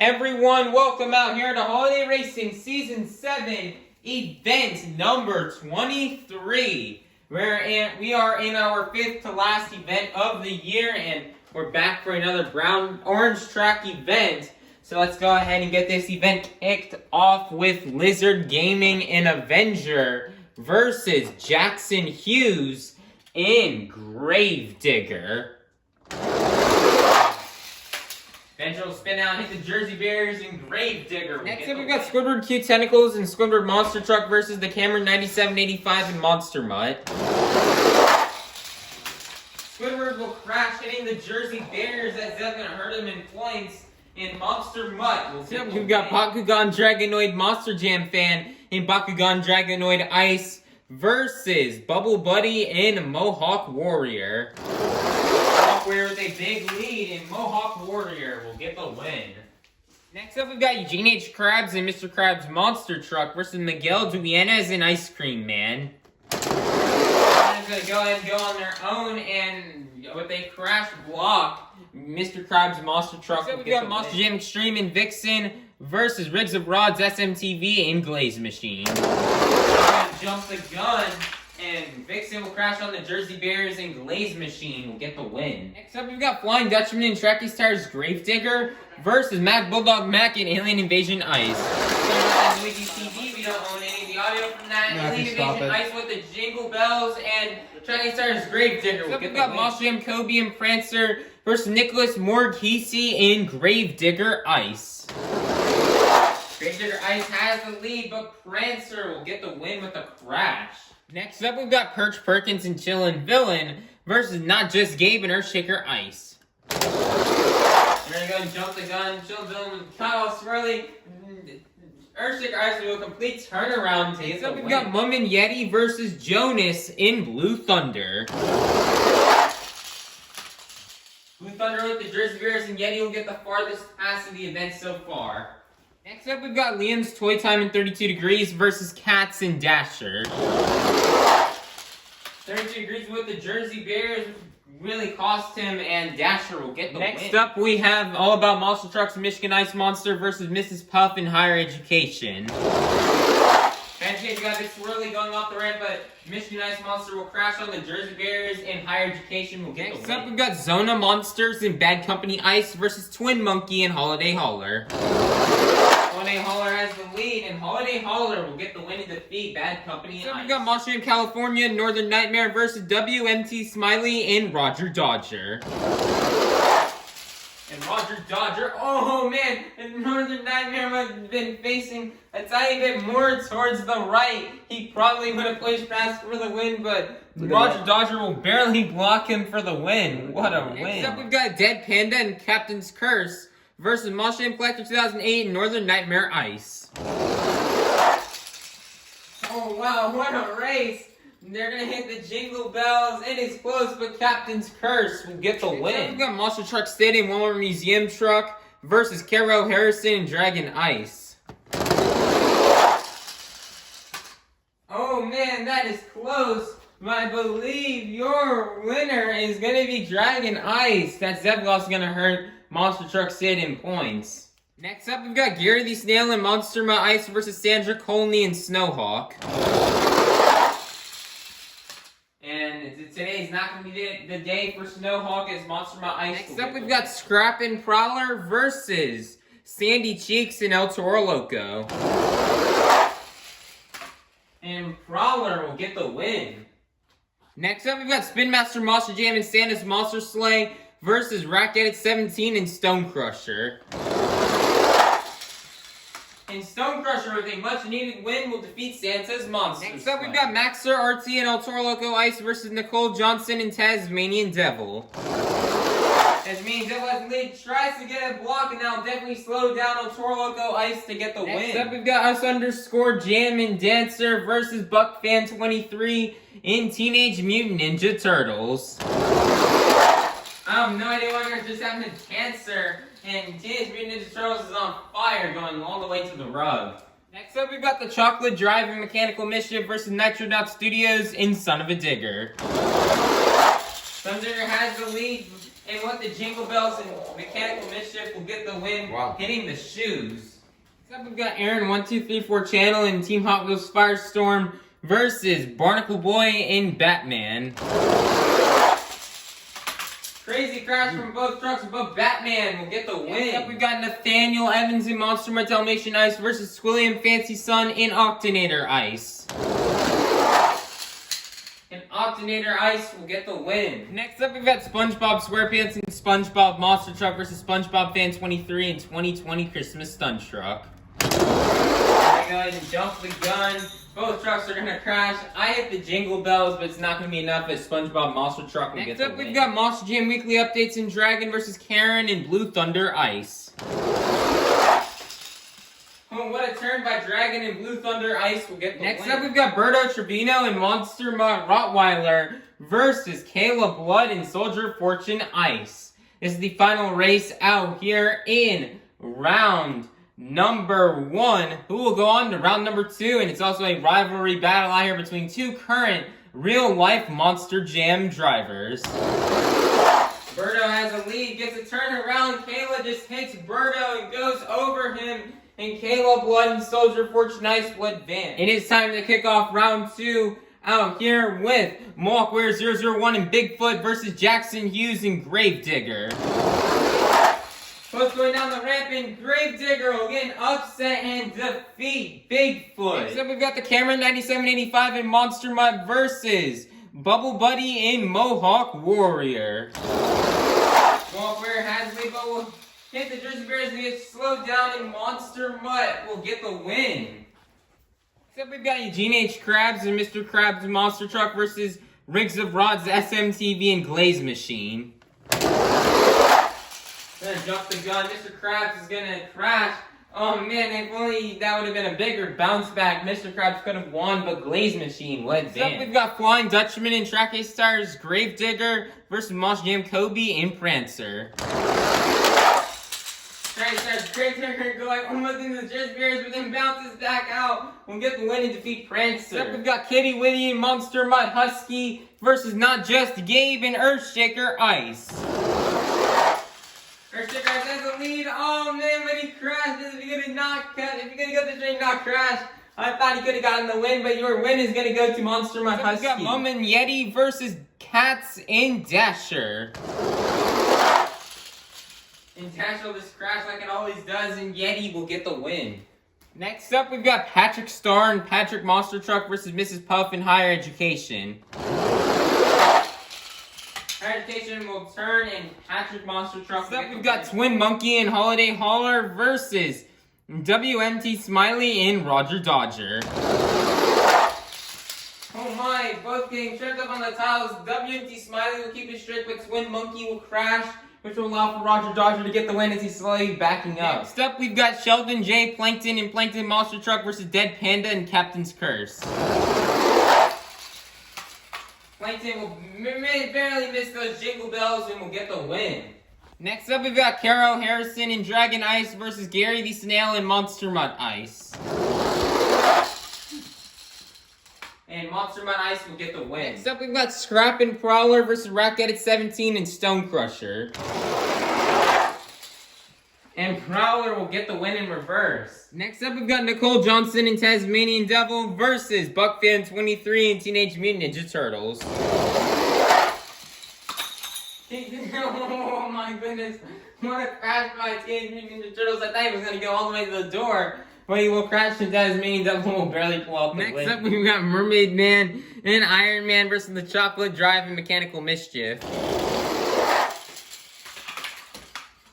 Everyone, welcome out here to Holiday Racing Season 7, event number 23. We are in our fifth to last event of the year, and we're back for another orange track event. So let's go ahead and get this event kicked off with Lizard Gaming and Avenger versus Jackson Hughes in Gravedigger. Avenger will spin out and hit the Jersey Bears and Gravedigger. Next up, we've got Squidward Q Tentacles and Squidward Monster Truck versus the Cameron 9785 and Monster Mutt. Squidward will crash, hitting the Jersey Bears as that's going to hurt him in points. And Monster Mutt will sit. We've got Bakugan Dragonoid Monster Jam Fan and Bakugan Dragonoid Ice versus Bubble Buddy and Mohawk Warrior. With a big lead, and Mohawk Warrior will get the win. Next up, we've got Eugene H. Krabs and Mr. Krabs Monster Truck versus Miguel Duenas and Ice Cream Man. They're going to go ahead and go on their own, and with a crash block, Mr. Krabs Monster Truck will get the win. We've got Monster Jam Extreme and Vixen versus Riggs of Rods, SMTV, and Glaze Machine. We're going to jump the gun. And Vixen will crash on the Jersey Bears, and Glaze Machine will get the win. Next up, we've got Flying Dutchman and Tracky's Tires Gravedigger versus Mac Bulldog Mac and Alien Invasion Ice. So Luigi TV, we don't own any of the audio from that. Alien Invasion Ice with the Jingle Bells, and Tracky's Tires Gravedigger will get the win. We've got Moss Jam Kobe and Prancer versus Nicholas Morghese and Gravedigger Ice. Gravedigger Ice has the lead, but Prancer will get the win with a crash. Next up, we've got Perch Perkins and Chillin' Villain versus Not Just Gabe and Earthshaker Ice. We're gonna go and jump the gun. Chillin' Villain with Kyle Swirly. Earthshaker Ice will do a complete turnaround. Next up, we've got Mum and Yeti versus Jonas in Blue Thunder. Blue Thunder with the Jersey Bears, and Yeti will get the farthest pass of the event so far. Next up, we've got Liam's Toy Time in 32 Degrees versus Cats and Dasher. 32 Degrees with the Jersey Bears really cost him, and Dasher will get the win. Next up, we have All About Monster Trucks Michigan Ice Monster versus Mrs. Puff in Higher Education. You got this swirly going off the ramp, but Michigan Ice Monster will crash on the Jersey Bears, and Higher Education will get the win. Next up, we've got Zona Monsters and Bad Company Ice versus Twin Monkey and Holiday Hauler. Holiday Hauler has the lead, and Holiday Hauler will get the win and defeat Bad Company and Ice. We've got Monster Jam California, Northern Nightmare versus WMT Smiley and Roger Dodger. And Roger Dodger, oh man, and Northern Nightmare would have been facing a tiny bit more towards the right. He probably would have pushed past for the win, but Roger Dodger will barely block him for the win. What a win. Next up, we've got Dead Panda and Captain's Curse versus Monster Jam Collector 2008 and Northern Nightmare Ice. Oh wow, what a race. They're going to hit the Jingle Bells. It is close, but Captain's Curse will get the win. We've got Monster Truck Stadium, Walmart Museum Truck versus Caro Harrison and Dragon Ice. Oh man, that is close. But I believe your winner is going to be Dragon Ice. That Zevlos is going to hurt Monster Truck Stadium points. Next up, we've got Gary the Snail and Monster Ma Ice versus Sandra Colney and Snowhawk. And today's not going to be the day for Snowhawk as Monster Ma Ice. Next up, we've got Scrap and Prowler versus Sandy Cheeks and El Toro Loco. And Prowler will get the win. Next up, we've got Spin Master Monster Jam and Santa's Monster Sleigh versus Rack Edit 17 and Stone Crusher. And Stone Crusher with a much-needed win will defeat Santa's Monster. Next up, we've got Maxer, RT, and El Toro Loco Ice versus Nicole Johnson and Tasmanian Devil. Tasmanian Devil has the lead, tries to get a block, and that'll definitely slow down El Toro Loco Ice to get the win. Next up, we've got Us _ Jam and Dancer versus BuckFan23 in Teenage Mutant Ninja Turtles. I have no idea why you're just having a cancer. And Teenage Mutant Ninja Turtles is on fire, going all the way to the rug. Next up, we've got the Chocolate Drive and Mechanical Mischief versus Nitrodot Studios in Son of a Digger. Son of a Digger has the lead, And with the Jingle Bells and Mechanical Mischief will get the win, hitting the shoes. Next up, we've got Aaron1234 Channel and Team Hot Wheels Firestorm versus Barnacle Boy and Batman. Crazy crash from both trucks, but Batman will get the win. Next up, we've got Nathaniel Evans in Monster Mud Dalmatian Ice versus Squilliam Fancy Sun in Octanator Ice. And Octanator Ice will get the win. Next up, we've got SpongeBob SquarePants and SpongeBob Monster Truck versus SpongeBob Fan 23 and 2020 Christmas Stunt Truck. Go ahead and jump the gun. Both trucks are gonna crash. I hit the Jingle Bells, but it's not gonna be enough as SpongeBob Monster Truck will get the win. Next up, we've got Monster Jam Weekly Updates and Dragon versus Karen and Blue Thunder Ice. Oh, what a turn by Dragon and Blue Thunder Ice will get the win. Next up, we've got Berto Trevino and Monster Mutt Rottweiler versus Kayla Blood and Soldier Fortune Ice. This is the final race out here in round number 1. Who will go on to round number 2? And it's also a rivalry battle out here between two current real-life Monster Jam drivers. Berto has a lead, gets a turn around. Kayla just hits Berto and goes over him. And Kayla Blood and Soldier Fortune Ice will advance. It is time to kick off round 2 out here with Mawkware 001 and Bigfoot versus Jackson Hughes and Gravedigger. Both going down the ramp, and Gravedigger will get an upset and defeat Bigfoot. Next up, we've got the Cameron 9785 and Monster Mutt versus Bubble Buddy and Mohawk Warrior. Mawkware has lead, but will hit the Jersey Bears and get slowed down, and Monster Mutt will get the win. Next up, we've got Eugene H. Krabs and Mr. Krabs Monster Truck versus Riggs of Rods, SMTV, and Glaze Machine. Gonna jump the gun. Mr. Krabs is gonna crash. Oh man, if only that would have been a bigger bounce back. Mr. Krabs could have won, but Glaze Machine would advance. Next up, we've got Flying Dutchman and Track A Stars Gravedigger versus Moss Jam Kobe and Prancer. Gravedigger going almost into the Jersey Bears, but then bounces back out. We'll get the win and defeat Prancer. Next up, we've got Kitty Witty and Monster Mutt Husky versus Not Just Gabe and Earthshaker Ice. Earthshaker has the lead. Oh man, when he crashes, if you're gonna get this train not crash, I thought he could have gotten the win, but your win is gonna go to Monster Mutt Husky. We've got Mum and Yeti versus Cats and Dasher. And Dasher will just crash like it always does, and Yeti will get the win. Next up, we've got Patrick Starr and Patrick Monster Truck versus Mrs. Puff in Higher Education. Higher Education will turn, and Patrick Monster Truck. Next up, we've got Twin Monkey and Holiday Hauler versus WMT Smiley and Roger Dodger. Oh my, both getting tripped up on the tiles. WMT Smiley will keep it straight, but Twin Monkey will crash, which will allow for Roger Dodger to get the win as he's slowly backing up. Next up, we've got Sheldon J. Plankton and Plankton Monster Truck versus Dead Panda and Captain's Curse. Plankton will barely miss those Jingle Bells and will get the win. Next up, we've got Carol Harrison and Dragon Ice versus Gary the Snail and Monster Mutt Ice. And Monster Mutt Ice will get the win. Next up, we've got Scrap and Prowler versus Racket 17 and Stone Crusher. And Prowler will get the win in reverse. Next up, we've got Nicole Johnson and Tasmanian Devil versus Buckfan 23 and Teenage Mutant Ninja Turtles. Oh my goodness. What a crash by Teenage Mutant Ninja Turtles. I thought he was going to go all the way to the door. But he will crash into Tasmanian Devil will barely pull out the win. Next up, we've got Mermaid Man and Iron Man versus the Chocolate Drive and Mechanical Mischief.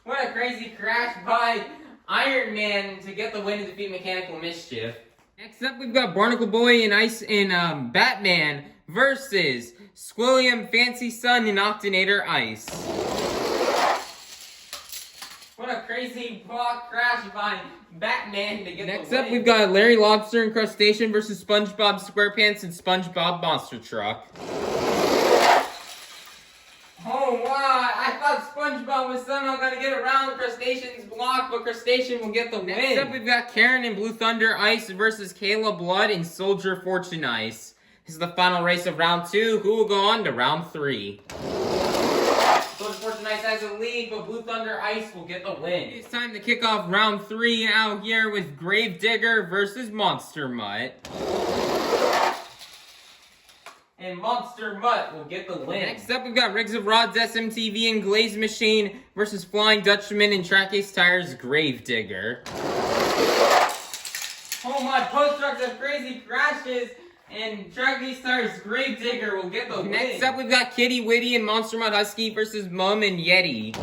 What a crazy crash by Iron Man to get the win and defeat Mechanical Mischief. Next up, we've got Barnacle Boy and Ice and Batman versus Squilliam Fancy Sun and Octanator Ice. What a crazy block crash by Batman to get Next the win. Next up, we've got Larry Lobster and Crustacean versus SpongeBob SquarePants and SpongeBob Monster Truck. Oh wow, I thought SpongeBob was somehow going to get around Crustacean's block, but Crustacean will get the win. Next up, we've got Karen and Blue Thunder Ice versus Kayla Blood and Soldier Fortune Ice. This is the final race of round 2. Who will go on to round 3? Soldier Fortune Ice Ice has a lead, but Blue Thunder Ice will get the win. It's time to kick off round 3 out here with Gravedigger versus Monster Mutt. And Monster Mutt will get the win. Next up, we've got Rigs of Rods, SMTV, and Glaze Machine versus Flying Dutchman and Track Ace Tires Gravedigger. Oh my, post trucks have crazy crashes, and Track Ace Tires Gravedigger will get the win. Next up, we've got Kitty Witty and Monster Mutt Husky versus Mum and Yeti.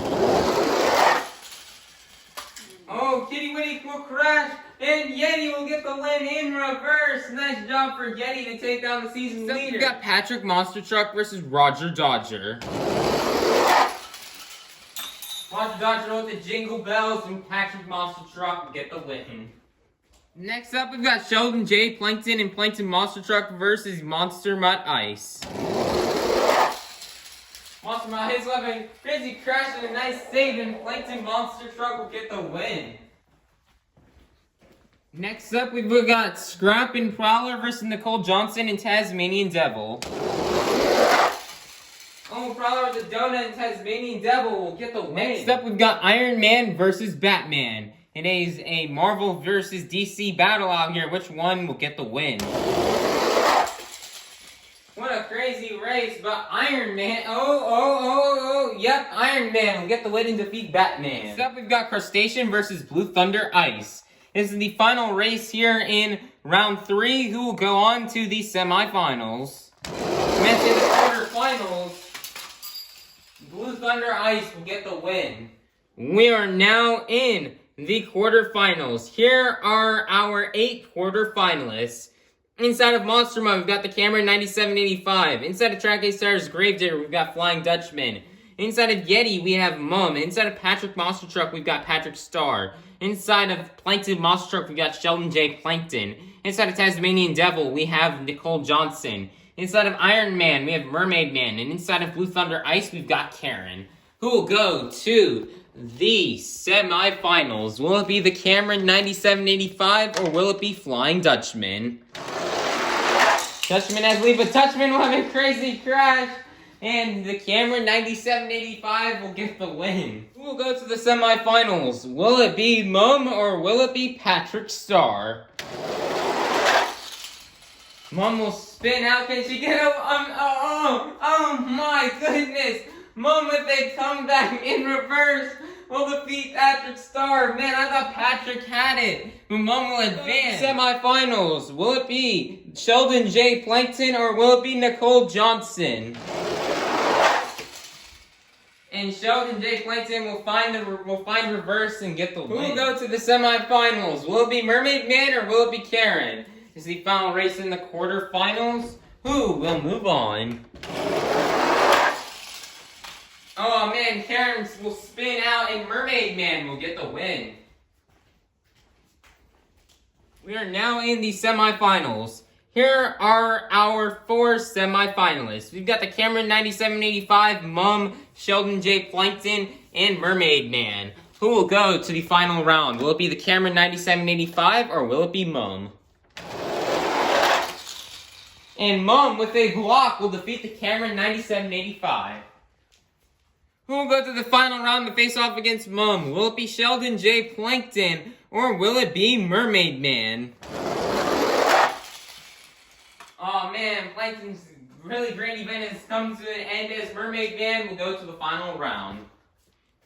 Oh, Kitty Witty will crash, and Yeti will get the win in reverse. Nice job for Yeti to take down the season leader. We've got Patrick Monster Truck versus Roger Dodger. Roger Dodger with the Jingle Bells, and Patrick Monster Truck will get the win. Next up, we've got Sheldon J. Plankton and Plankton Monster Truck versus Monster Mutt Ice. Monster Mutt Ice will have a crazy crash and a nice save, and Plankton Monster Truck will get the win. Next up, we've got Scrap and Prowler versus Nicole Johnson and Tasmanian Devil. Oh, Prowler with the donut and Tasmanian Devil will get the win. Next up, we've got Iron Man versus Batman. It is a Marvel versus DC battle out here. Which one will get the win? What a crazy race, but Iron Man, yep, Iron Man will get the win and defeat Batman. Next up, we've got Crustacean versus Blue Thunder Ice. This is the final race here in round 3, who will go on to the semifinals. Meant in the quarterfinals, Blue Thunder Ice will get the win. We are now in the quarterfinals. Here are our 8 quarterfinalists. Inside of Monster Mutt, we've got the Cameron 9785. Inside of Track Ace Tires Gravedigger, we've got Flying Dutchman. Inside of Yeti, we have Mum. Inside of Patrick Monster Truck, we've got Patrick Star. Inside of Plankton Monster Truck, we've got Sheldon J. Plankton. Inside of Tasmanian Devil, we have Nicole Johnson. Inside of Iron Man, we have Mermaid Man. And inside of Blue Thunder Ice, we've got Karen. Who will go to the semifinals? Will it be the Cameron 9785 or will it be Flying Dutchman? Dutchman has lead, but Dutchman will have a crazy crash, and the Cameron 9785 will get the win. Who will go to the semifinals? Will it be Mum or will it be Patrick Star? Mum will spin out. Can she get up? Oh my goodness! Mum with a comeback in reverse will defeat Patrick Star. Man, I thought Patrick had it, but Mum will advance. Semifinals. Will it be Sheldon J. Plankton or will it be Nicole Johnson? And Sheldon J. Plankton will find reverse and get the win. Who will go to the semifinals? Will it be Mermaid Man or will it be Karen? This is the final race in the quarterfinals. Who will move on? Oh man, Karen will spin out and Mermaid Man will get the win. We are now in the semifinals. Here are our 4 semifinalists. We've got the Cameron 9785, Mum, Sheldon J. Plankton, and Mermaid Man. Who will go to the final round? Will it be the Cameron 9785 or will it be Mum? And Mum with a block will defeat the Cameron 9785. Who will go to the final round to face off against Mum? Will it be Sheldon J. Plankton or will it be Mermaid Man? Oh man, Plankton's really great event has come to an end as Mermaid Man will go to the final round.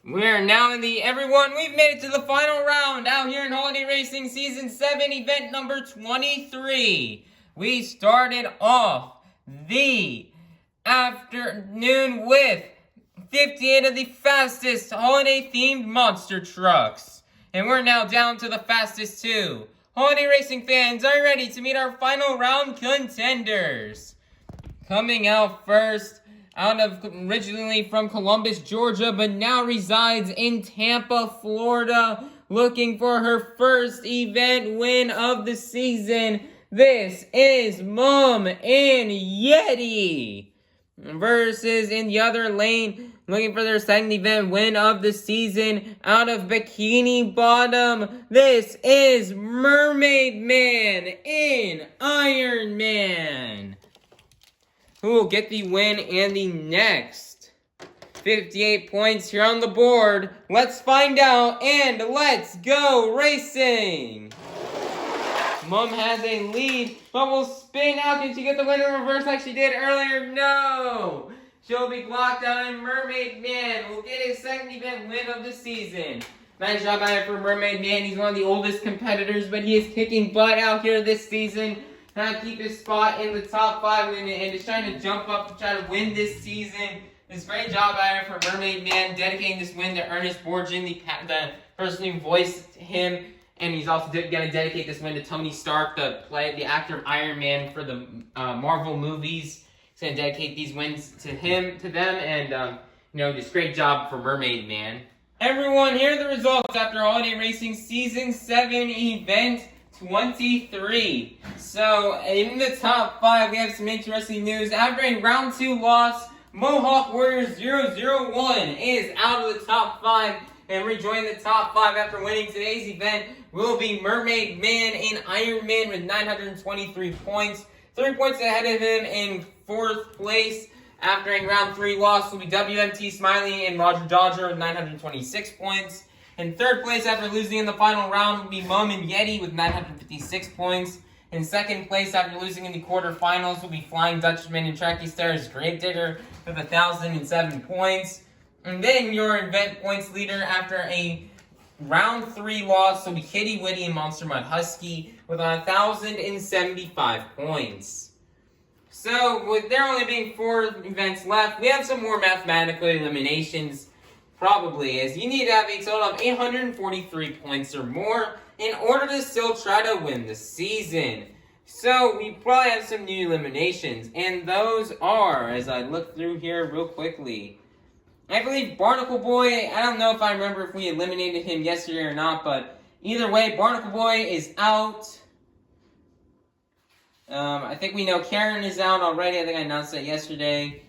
We're now in the we've made it to the final round out here in Holiday Racing Season 7, event number 23. We started off the afternoon with 58 of the fastest holiday-themed monster trucks. And we're now down to the fastest 2. Holiday Racing fans, are you ready to meet our final round contenders? Coming out first, originally from Columbus, Georgia, but now resides in Tampa, Florida, looking for her first event win of the season. This is Mum and Yeti. Versus in the other lane, looking for their second event win of the season out of Bikini Bottom. This is Mermaid Man in Iron Man. Who will get the win and the next 58 points here on the board. Let's find out, and let's go racing! Mom has a lead, but will spin out. Can she get the win in reverse like she did earlier? No! She'll be blocked out, and Mermaid Man will get his second event win of the season. Nice job out for Mermaid Man. He's one of the oldest competitors, but he is kicking butt out here this season. Trying to keep his spot in the top 5 and is trying to jump up to try to win this season. It's a great job out for Mermaid Man, dedicating this win to Ernest Borgnine, the person who voiced him. And he's also going to dedicate this win to Tony Stark, the actor of Iron Man for the Marvel movies. He's going to dedicate these wins to them, and just great job for Mermaid Man. Everyone, here are the results after Holiday Racing Season 7 Event 23. So, in the top 5, we have some interesting news. After a Round 2 loss, Mohawk Warriors 001 is out of the top 5. And rejoining the top 5 after winning today's event will be Mermaid Man and Iron Man with 923 points. 3 points ahead of him in 4th place. After a Round 3 loss will be WMT Smiley and Roger Dodger with 926 points. In 3rd place after losing in the final round will be Mum and Yeti with 956 points. In 2nd place after losing in the quarterfinals will be Flying Dutchman and Tracky Stars Gravedigger with 1,007 points. And then your event points leader after a Round 3 loss will be Kitty Witty and Monster Mud Husky with 1,075 points. So, with there only being 4 events left, we have some more mathematical eliminations, probably, as you need to have a total of 843 points or more in order to still try to win the season. So, we probably have some new eliminations, and those are, as I look through here real quickly, I believe Barnacle Boy, I don't know if I remember if we eliminated him yesterday or not, but either way, Barnacle Boy is out. I think we know Karen is out already. I think I announced that yesterday.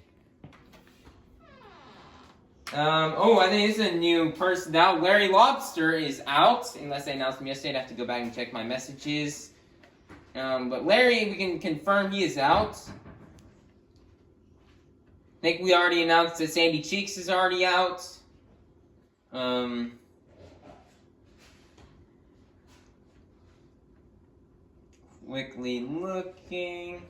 I think this is a new person out. Larry Lobster is out. Unless I announced him yesterday, I'd have to go back and check my messages. But Larry, we can confirm he is out. I think we already announced that Sandy Cheeks is already out. Quickly looking.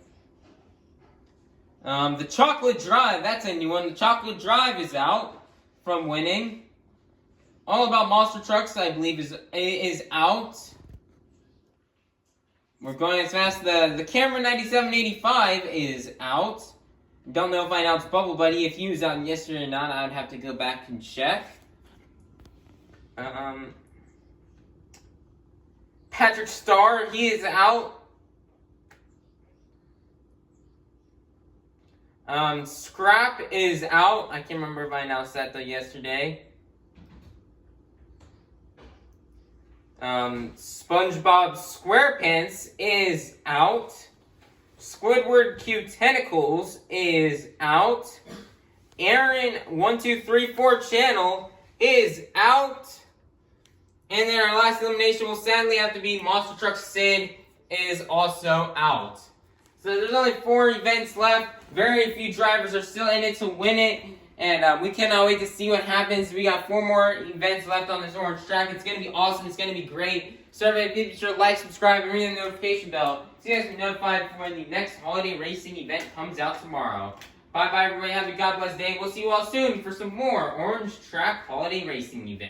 The Chocolate Drive, that's a new one. The Chocolate Drive is out from winning. All About Monster Trucks, I believe, is out. We're going as fast. The Camera 9785 is out. Don't know if I announced Bubble Buddy. If he was out yesterday or not, I would have to go back and check. Patrick Starr, he is out. Scrap is out. I can't remember if I announced that though yesterday. SpongeBob SquarePants is out. Squidward Q Tentacles is out. Aaron1234 channel is out. And then our last elimination will sadly have to be Monster Truck Sid is also out. So there's only 4 events left. Very few drivers are still in it to win it. And we cannot wait to see what happens. We got 4 more events left on this orange track. It's going to be awesome. It's going to be great. So everybody, be sure to like, subscribe, and ring the notification bell so you guys can be notified when the next holiday racing event comes out tomorrow. Bye-bye, everybody. Have a God bless day. We'll see you all soon for some more orange track holiday racing events.